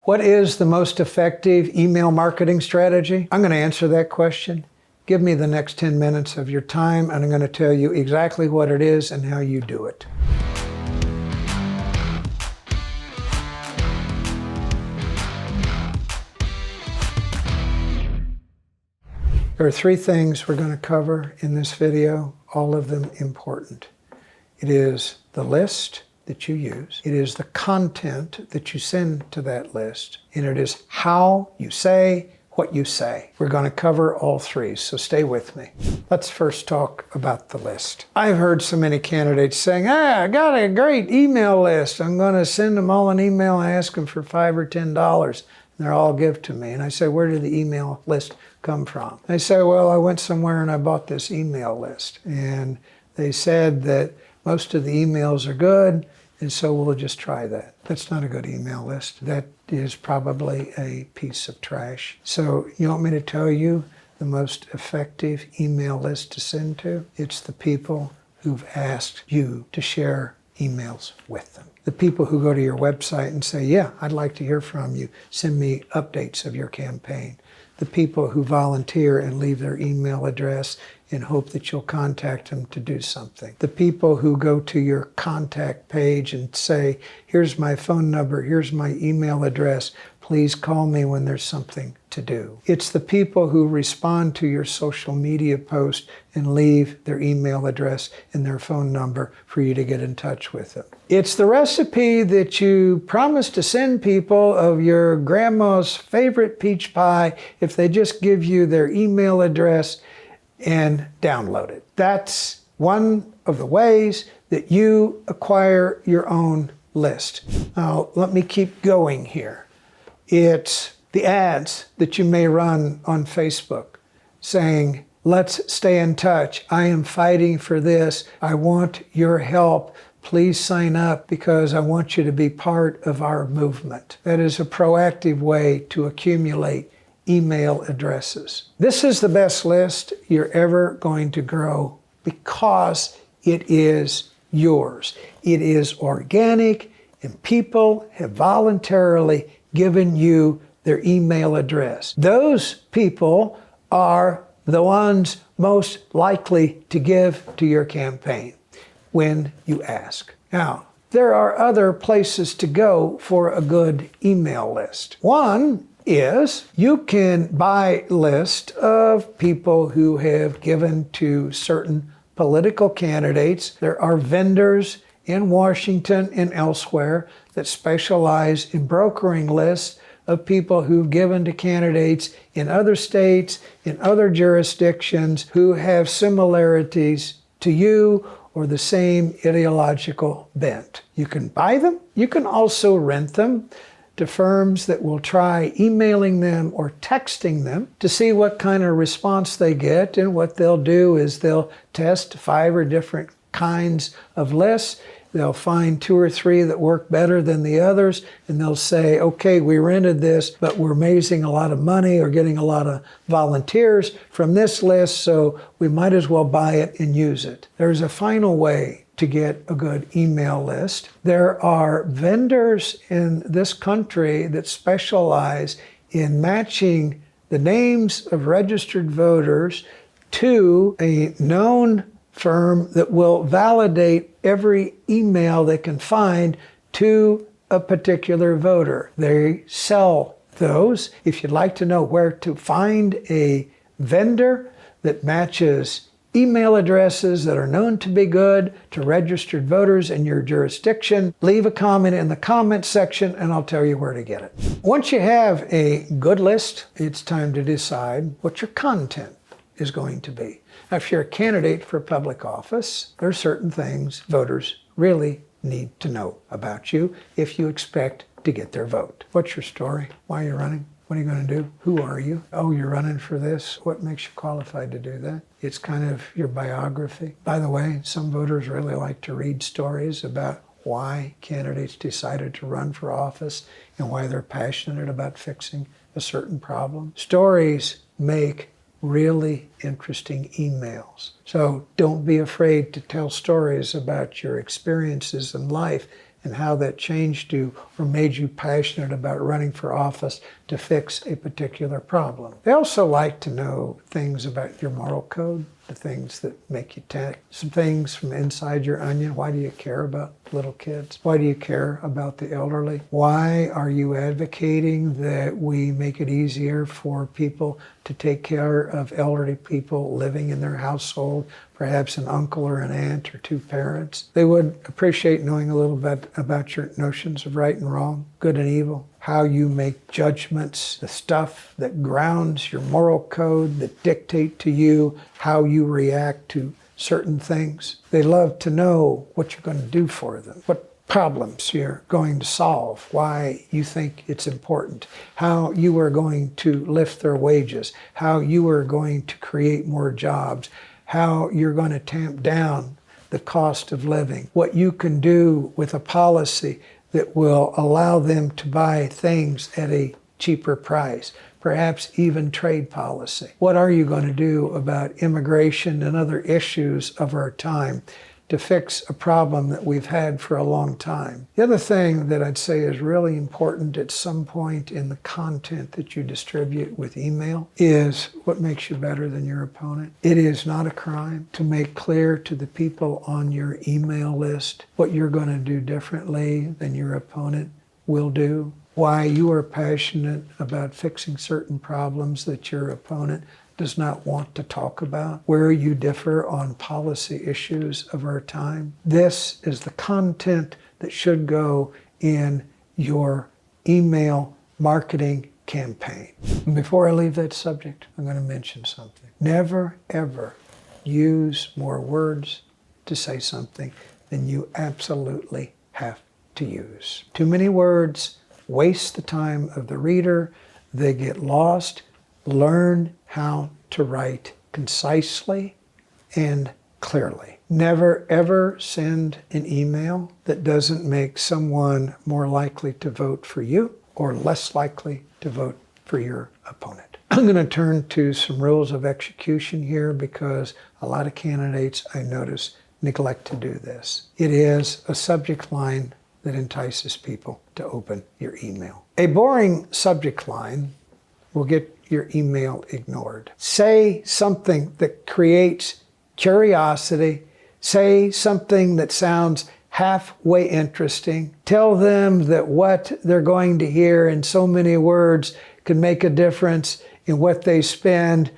What is the most effective email marketing strategy? I'm going to answer that question. Give me the next 10 minutes of your time, and I'm going to tell you exactly what it is and how you do it. There are three things we're going to cover in this video, all of them important. It is the list that you use, it is the content that you send to that list, and it is how you say what you say. We're going to cover all three, so stay with me. Let's first talk about the list. I've heard so many candidates saying, I got a great email list. I'm going to send them all an email and ask them for $5 or $10. And they're all give to me. And I say, where did the email list come from? They say, well, I went somewhere and I bought this email list. And they said that most of the emails are good, and so we'll just try that. That's not a good email list. That is probably a piece of trash. So you want me to tell you the most effective email list to send to? It's the people who've asked you to share emails with them. The people who go to your website and say, yeah, I'd like to hear from you. Send me updates of your campaign. The people who volunteer and leave their email address and hope that you'll contact them to do something. The people who go to your contact page and say, here's my phone number, here's my email address, please call me when there's something to do. It's the people who respond to your social media post and leave their email address and their phone number for you to get in touch with them. It's the recipe that you promised to send people of your grandma's favorite peach pie if they just give you their email address and download it. That's one of the ways that you acquire your own list. Now, let me keep going here. It's the ads that you may run on Facebook saying, let's stay in touch. I am fighting for this. I want your help. Please sign up because I want you to be part of our movement. That is a proactive way to accumulate email addresses. This is the best list you're ever going to grow because it is yours. It is organic, and people have voluntarily given you their email address. Those people are the ones most likely to give to your campaign when you ask. Now, there are other places to go for a good email list. One is you can buy a list of people who have given to certain political candidates. There are vendors in Washington and elsewhere that specialize in brokering lists of people who've given to candidates in other states, in other jurisdictions, who have similarities to you or the same ideological bent. You can buy them. You can also rent them to firms that will try emailing them or texting them to see what kind of response they get. And what they'll do is they'll test 5 or different kinds of lists. They'll find 2 or 3 that work better than the others, and they'll say, okay, we rented this, but we're raising a lot of money or getting a lot of volunteers from this list, so we might as well buy it and use it. There's a final way to get a good email list. There are vendors in this country that specialize in matching the names of registered voters to a known firm that will validate every email they can find to a particular voter. They sell those. If you'd like to know where to find a vendor that matches email addresses that are known to be good to registered voters in your jurisdiction, leave a comment in the comment section and I'll tell you where to get it. Once you have a good list, it's time to decide what your content is going to be. Now, if you're a candidate for public office, there are certain things voters really need to know about you if you expect to get their vote. What's your story? Why are you running? What are you going to do? Who are you? Oh, you're running for this. What makes you qualified to do that? It's kind of your biography. By the way, some voters really like to read stories about why candidates decided to run for office and why they're passionate about fixing a certain problem. Stories make really interesting emails. So don't be afraid to tell stories about your experiences in life and how that changed you or made you passionate about running for office to fix a particular problem. They also like to know things about your moral code, the things that make you tick, some things from inside your onion. Why do you care about little kids? Why do you care about the elderly? Why are you advocating that we make it easier for people to take care of elderly people living in their household, perhaps an uncle or an aunt or two parents? They would appreciate knowing a little bit about your notions of right and wrong, good and evil, how you make judgments, the stuff that grounds your moral code, that dictate to you how you react to certain things. They love to know what you're going to do for them, what problems you're going to solve, why you think it's important, how you are going to lift their wages, how you are going to create more jobs, how you're going to tamp down the cost of living, what you can do with a policy that will allow them to buy things at a cheaper price, perhaps even trade policy. What are you going to do about immigration and other issues of our time to fix a problem that we've had for a long time? The other thing that I'd say is really important at some point in the content that you distribute with email is what makes you better than your opponent. It is not a crime to make clear to the people on your email list what you're going to do differently than your opponent will do, why you are passionate about fixing certain problems that your opponent does not want to talk about, where you differ on policy issues of our time. This is the content that should go in your email marketing campaign. And before I leave that subject, I'm going to mention something. Never, ever use more words to say something than you absolutely have to use. Too many words waste the time of the reader. They get lost. Learn how to write concisely and clearly. Never ever send an email that doesn't make someone more likely to vote for you or less likely to vote for your opponent. I'm going to turn to some rules of execution here because a lot of candidates, I notice, neglect to do this. It is a subject line that entices people to open your email. A boring subject line will get your email ignored. Say something that creates curiosity. Say something that sounds halfway interesting. Tell them that what they're going to hear in so many words can make a difference in what they spend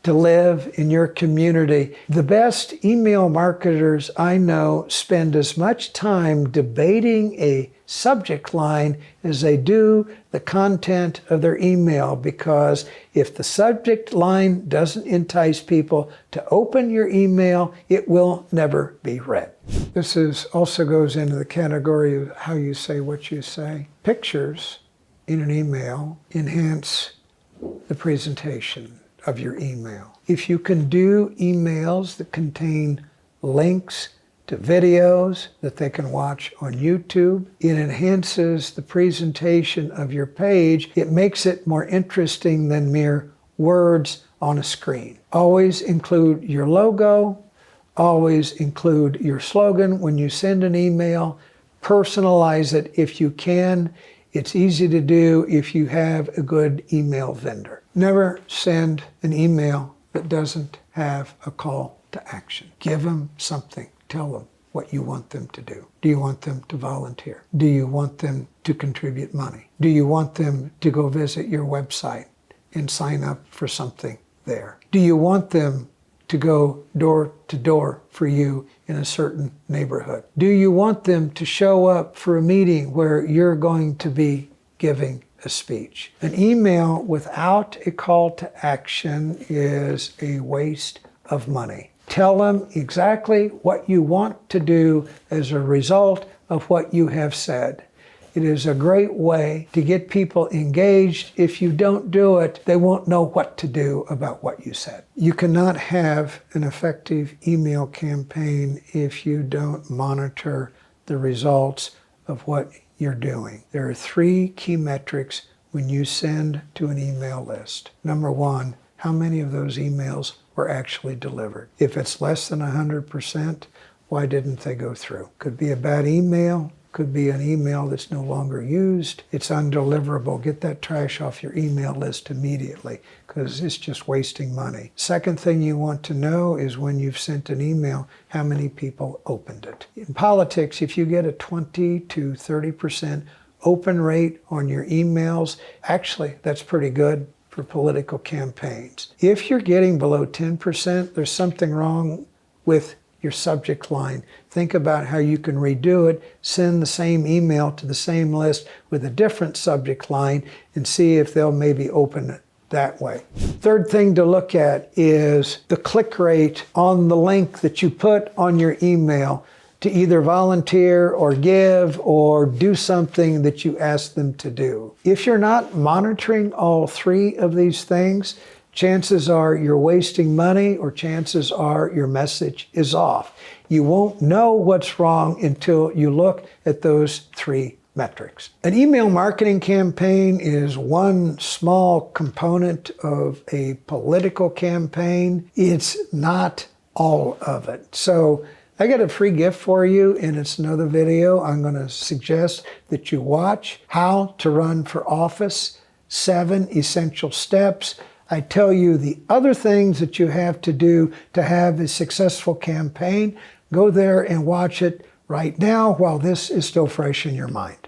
to live in your community. The best email marketers I know spend as much time debating a subject line as they do the content of their email, because if the subject line doesn't entice people to open your email, it will never be read. This also goes into the category of how you say what you say. Pictures in an email enhance the presentation of your email. If you can do emails that contain links to videos that they can watch on YouTube, it enhances the presentation of your page. It makes it more interesting than mere words on a screen. Always include your logo. Always include your slogan when you send an email. Personalize it if you can. It's easy to do if you have a good email vendor. Never send an email that doesn't have a call to action. Give them something. Tell them what you want them to do. Do you want them to volunteer? Do you want them to contribute money? Do you want them to go visit your website and sign up for something there? Do you want them to go door to door for you in a certain neighborhood? Do you want them to show up for a meeting where you're going to be giving a speech? An email without a call to action is a waste of money. Tell them exactly what you want to do as a result of what you have said. It is a great way to get people engaged. If you don't do it, they won't know what to do about what you said. You cannot have an effective email campaign if you don't monitor the results of what you're doing. There are 3 key metrics when you send to an email list. Number 1, how many of those emails were actually delivered? If it's less than 100%, why didn't they go through? Could be a bad email, Could be an email that's no longer used. It's undeliverable. Get that trash off your email list immediately because it's just wasting money. Second thing you want to know is when you've sent an email, how many people opened it. In politics, if you get a 20 to 30% open rate on your emails, actually, that's pretty good for political campaigns. If you're getting below 10%, there's something wrong with your subject line. Think about how you can redo it, send the same email to the same list with a different subject line and see if they'll maybe open it that way. Third thing to look at is the click rate on the link that you put on your email to either volunteer or give or do something that you ask them to do. If you're not monitoring all three of these things, chances are you're wasting money or chances are your message is off. You won't know what's wrong until you look at those three metrics. An email marketing campaign is one small component of a political campaign. It's not all of it. So I got a free gift for you, and it's another video I'm going to suggest that you watch. How to Run for Office, 7 Essential Steps. I tell you the other things that you have to do to have a successful campaign. Go there and watch it right now while this is still fresh in your mind.